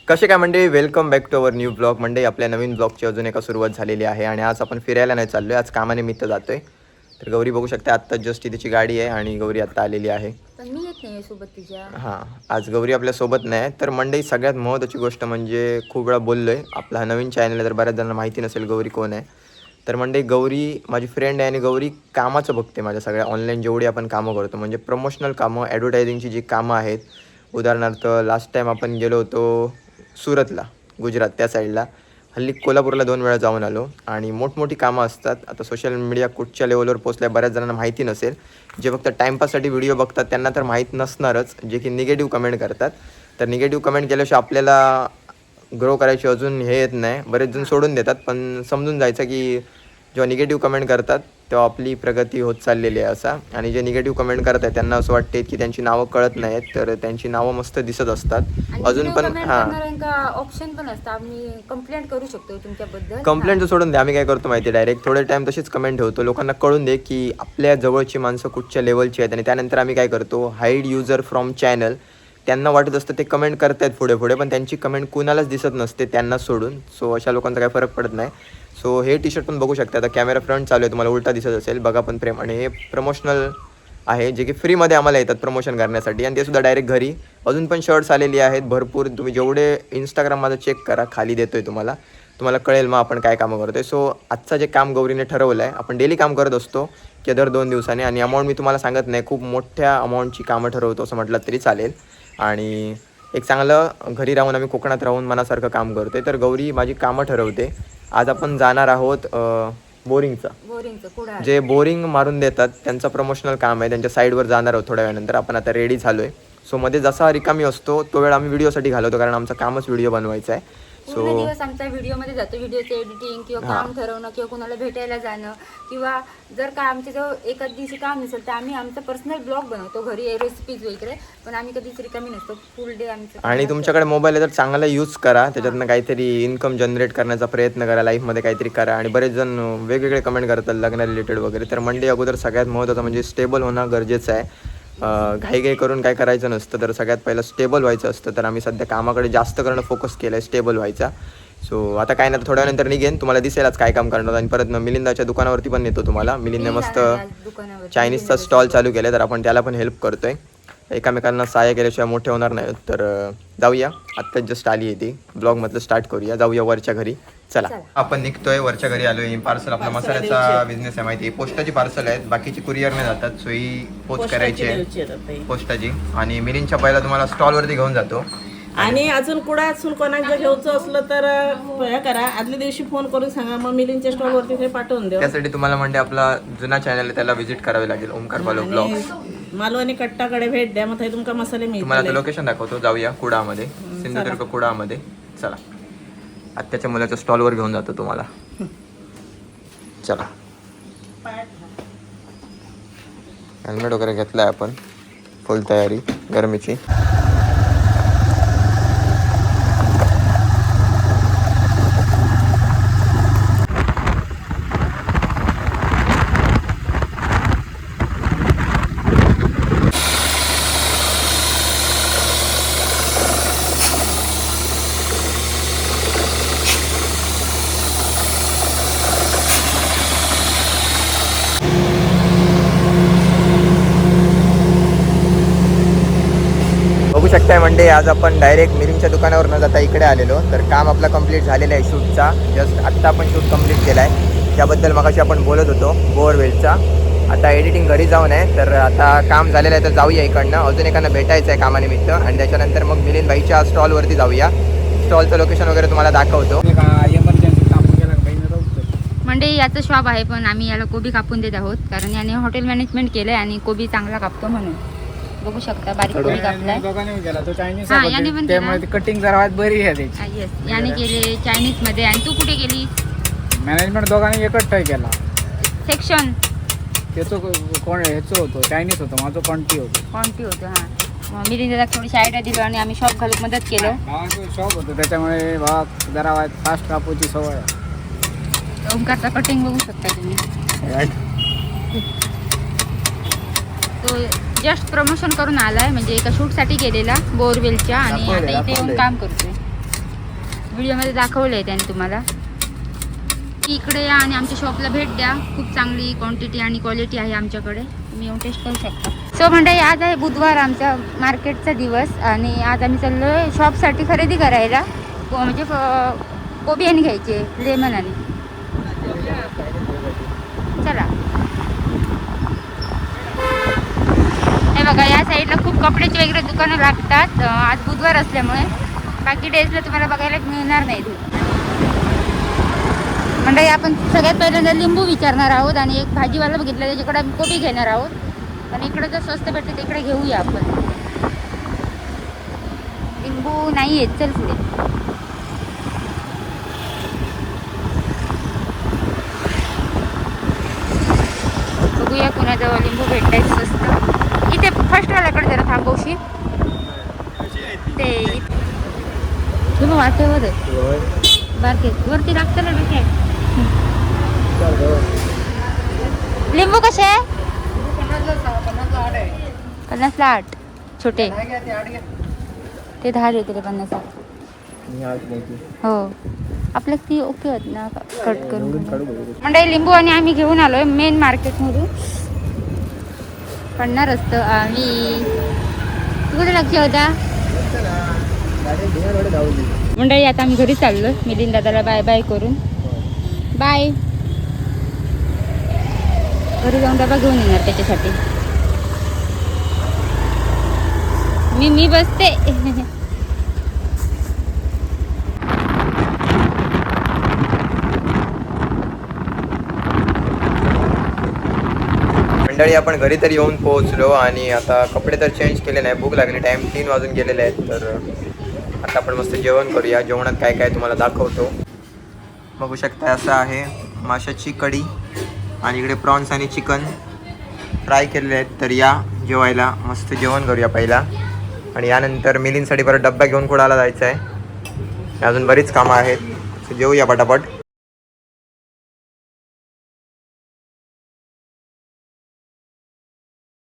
कसे काय मंडळी, welcome back to our new blog. मंडळी, आपल्या नवीन ब्लॉगची अजून एका सुरुवात झालेली आहे आणि आज आपण फिरायला नाही चाललो आहे, आज कामानिमित्त जातो आहे. तर गौरी बघू शकते, आत्ता जस्ट तिची गाडी आहे आणि गौरी आत्ता आलेली आहे. पण मी येत नाही सोबत तिच्या. हां, आज गौरी आपल्यासोबत नाही. तर मंडळी, सगळ्यात महत्त्वाची गोष्ट म्हणजे खूप वेळा बोललो आहे, आपला हा नवीन चॅनल आहे, तर बऱ्याच जणांना माहिती नसेल गौरी कोण आहे. तर मंडळी, गौरी माझी फ्रेंड आहे आणि गौरी कामाचं बघते माझ्या सगळ्या ऑनलाईन जेवढी आपण कामं करतो, म्हणजे प्रमोशनल कामं, ॲडव्हर्टायझिंगची जी कामं आहेत. उदाहरणार्थ लास्ट टाईम आपण गेलो होतो सुरतला, गुजरात त्या साईडला. हल्ली कोल्हापूरला 2 वेळा जाऊन आलो आणि मोठमोठी कामं असतात. आता सोशल मीडिया कुठच्या लेवलवर पोचल्या बऱ्याच जणांना माहिती नसेल. जे फक्त टाईमपाससाठी व्हिडिओ बघतात त्यांना तर माहीत नसणारच, जे की निगेटिव्ह कमेंट करतात. तर निगेटिव्ह कमेंट केल्याशिवाय आपल्याला ग्रो करायची अजून हे येत नाही. बरेच जण सोडून देतात, पण समजून जायचं की जेव्हा निगेटिव्ह कमेंट करतात तेव्हा आपली प्रगती होत चाललेली आहे असा. आणि जे निगेटिव्ह कमेंट करत आहेत त्यांना असं वाटते की त्यांची नावं कळत नाहीत, तर त्यांची नावं मस्त दिसत असतात अजून पण. ऑप्शन पण असतं, आम्ही कंप्लेंट करू शकतो तुमच्याबद्दल. कंप्लेंट सोडून द्या, आम्ही काय करतो माहिती आहे, डायरेक्ट थोडे टाईम तशीच कमेंट ठेवतो, लोकांना कळून दे की आपल्या जवळची माणसं कुठच्या लेवलची आहेत. आणि त्यानंतर आम्ही काय करतो, हाईड युजर फ्रॉम चॅनल. त्यांना वाटत असतं ते कमेंट करतायत पुढे पुढे, पण त्यांची कमेंट कुणालाच दिसत नसते त्यांना सोडून. सो अशा लोकांचा काही फरक पडत नाही. सो हे टी शर्ट पण बघू शकता, आता कॅमेरा फ्रंट चालू आहे, तुम्हाला उलटा दिसत असेल बघा. पण प्रेम आणि हे प्रमोशनल आहे, जे की फ्रीमध्ये आम्हाला येतात प्रमोशन करण्यासाठी, आणि ते सुद्धा डायरेक्ट घरी. अजून पण शर्ट्स आलेली आहेत भरपूर, तुम्ही जेवढे इंस्टाग्राम माझं चेक करा, खाली देतो आहे तुम्हाला कळेल मग आपण काय कामं करतो आहे. सो आजचं जे काम गौरीने ठरवलं आहे, आपण डेली काम करत असतो की दर 2 दिवसांनी, आणि अमाऊंट मी तुम्हाला सांगत नाही, खूप मोठ्या अमाऊंटची कामं ठरवतो असं म्हटलं तरी चालेल. आणि एक चांगलं घरी राहून, आम्ही कोकणात राहून मनासारखं काम करतो आहे. तर गौरी माझी कामं ठरवते. आज आपण जाणार आहोत बोरिंगचं. जे बोरिंग मारून देतात त्यांचं प्रमोशनल काम आहे, त्यांच्या साईडवर जाणार आहोत थोड्या वेळानंतर. आपण आता रेडी झालो आहे. सो मध्ये जसा रिकामी असतो तो वेळ आम्ही व्हिडिओसाठी घालवतो, कारण आमचं कामच व्हिडिओ बनवायचं आहे. पूर्ण दिवस आमचा व्हिडिओमध्ये जातो, व्हिडिओचं एडिटिंग किंवा काम ठरवणं किंवा कुणाला भेटायला जाणं, किंवा जर का आमच्या जवळ एखाद दिवशी काम नसेल तर आम्ही आमचा पर्सनल ब्लॉग बनवतो घरी, रेसिपीज वगैरे. पण आम्ही कधीच रिकामी नसतो, फुल डे आमचं. आणि तुमच्याकडे मोबाईल आहे तर चांगला यूज करा, त्याच्यातनं काहीतरी इन्कम जनरेट करण्याचा प्रयत्न करा, लाईफमध्ये काहीतरी करा. आणि बरेच जण वेगवेगळे कमेंट करतात लग्न रिलेटेड वगैरे. तर मंडे अगोदर सगळ्यात महत्त्वाचं म्हणजे स्टेबल होणं गरजेचं आहे. घाई करून काय करायचं नसतं, तर सगळ्यात पहिलं स्टेबल व्हायचं असतं. तर आम्ही सध्या कामाकडे जास्त करणं फोकस केलं आहे, स्टेबल व्हायचा. सो आता काय नाही, थोड्या वेळानंतर निघेन, तुम्हाला दिसेल आज काय काम करणार. आणि परत मिलिंदाच्या दुकानावरती पण नेतो तुम्हाला. मिलिंदने मस्त चायनीजचा स्टॉल चालू केला, तर आपण त्याला पण हेल्प करतोय. एकामेकांना सहाय्य केल्याशिवाय मोठे होणार नाही. तर जाऊया, आत्ताच जस्ट आली आहे ती, ब्लॉगमधलं स्टार्ट करूया, जाऊया वरच्या घरी. चला, आपण निघतोय, वरच्या घरी आलोय. पार्सल आपला मसाल्याचा बिझनेस आहे माहिती आहे, पोस्टाची पार्सल आहेत, बाकीची कुरिअरने जातात. सो ही पोस्ट करायची आहे पोस्टाची. आणि मिलिंदच्या पहिला तुम्हाला स्टॉलवरती घेऊन जातो. आणि अजून कुठं असून कोणाला जर घ्यायचं असलं तर हे करा, आदल्या दिवशी फोन करून सांगा, मग मिलिंदच्या स्टॉलवरती ते पाठवून देऊ. त्यासाठी तुम्हाला म्हणजे आपला जुना चॅनल आहे त्याला व्हिजिट करावे लागेल, ओमकार बालो ब्लॉग. मालवणी कट्टाकडे भेट द्या, मग तुमका मसाले मिळतील. तुम्हाला लोकेशन दाखवतो, जाऊया कुडामध्ये, सिंधुदुर्ग कुडामध्ये. चला, आत्याच्या मुलाच्या स्टॉलवर घेऊन जातो तुम्हाला. चला, हेल्मेट वगैरे घेतलाय आपण, फुल तयारी गरमीची. बघू शकताय म्हणजे आज आपण डायरेक्ट मिलिंदच्या दुकानावर न जाता इकडे आलेलो. तर काम आपला कंप्लीट झालेलं आहे शूटचा. जस्ट आत्ता आपण शूट कंप्लीट केला आहे, त्याबद्दल मगाशी आपण बोलत होतो बोअरवेलचा. आता एडिटिंग घरी जाऊन आहे, तर आता काम झालेलं आहे, तर जाऊया इकडनं. अजून एकानं भेटायचं आहे कामानिमित्त, आणि त्याच्यानंतर मग मिलिंद भाईच्या स्टॉलवरती जाऊया. स्टॉलचं लोकेशन वगैरे तुम्हाला दाखवतो. म्हणजे याचं शॉप आहे, पण आम्ही याला कोबी कापून देत आहोत, कारण याने हॉटेल मॅनेजमेंट केलंय आणि कोबी चांगला कापतो म्हणून. बघू शकता, बारीक कोबी कापलाय. हा, याने पण केलं. कटिंग जरा बरी आहे त्याची. येस, याने केले चायनीज मध्ये. आणि तू कुठे गेली? मॅनेजमेंट दोघांनी एकच ट्राय केला. सेक्शन त्याचं कोण ह्याचं होतं, चायनीज होतं, माझं क्वांटिटी होतं. हां, मी तिथे थोडीशी आयडिया दिली आणि आम्ही शॉप घालून मदत केलं. भावाचं शॉप होतं, त्याच्यामुळे भाव जरा फास्ट कापूची सवय आहे. ओमकारचा कटिंग बघू शकता तुम्ही. तो जस्ट प्रमोशन करून आलाय, म्हणजे एका शूटसाठी गेलेला बोरवेलच्या, आणि आता इथे येऊन काम करतोय. व्हिडिओमध्ये दाखवलं आहे त्याने तुम्हाला. इकडे या आणि आमच्या शॉपला भेट द्या. खूप चांगली क्वांटिटी आणि क्वालिटी आहे आमच्याकडे, तुम्ही येऊन टेस्ट करू शकता. सो मंडळी, आज आहे बुधवार, आमचा मार्केटचा दिवस आणि आज आम्ही चाललो आहे शॉपसाठी खरेदी करायला. म्हणजे कोबी आणि घ्यायचे, लेमन आणि. चला. हे बघा, या साईडला खूप कपड्याची वगैरे दुकानं लागतात आज बुधवार असल्यामुळे. बाकी डेजला तुम्हाला बघायला मिळणार नाही. मंडळी, आपण सगळ्यात पहिल्यांदा लिंबू विचारणार आहोत आणि एक भाजीवाला बघितला त्याच्याकडे आम्ही कोबी घेणार आहोत. आणि इकडं जर स्वस्त भेटते तिकडे घेऊया आपण. लिंबू नाही आहेत, चल पुढे. बघूया कुणाजवळ लिंबू भेटताय स्वस्त. इथे फर्स्टवाल्याकडे जरा थांबवशी. ते वाटेवर बारकेत वरती लागतं ना डोक्यात. लिंबू कसे आहे? 50ला 8 छोटे. ते 10 देते 50. हो, आपल्या ती ओके होत ना कट करून. मंडळी, लिंबू आणि आम्ही घेऊन आलोय मेन मार्केटमधून. पडणार असतं आम्ही. कुठे लक्ष होता मंडळी? आता आम्ही घरी चाललो. मिलिंद दादाला बाय बाय करून. बाय. घरी जाऊन डबा घेऊन येणार त्याच्यासाठी. मी बसते. मंडळी, आपण घरी तरी येऊन पोहोचलो आणि आता कपडे तर चेंज केले नाही. भूक लागली. टाईम 3 वाजून गेलेले आहेत. तर आता आपण मस्त जेवण करूया. जेवणात काय काय तुम्हाला दाखवतो. बघू शकता, असं आहे माशाची कढी आणि इकडे प्रॉन्स आणि चिकन फ्राय केलेले आहेत. तर या जेवायला, मस्त जेवण करूया पहिला आणि यानंतर मिलिंदसाठी परत डब्बा घेऊन कुडाला जायचं आहे. अजून बरीच कामं आहेत. जेवूया पटापट.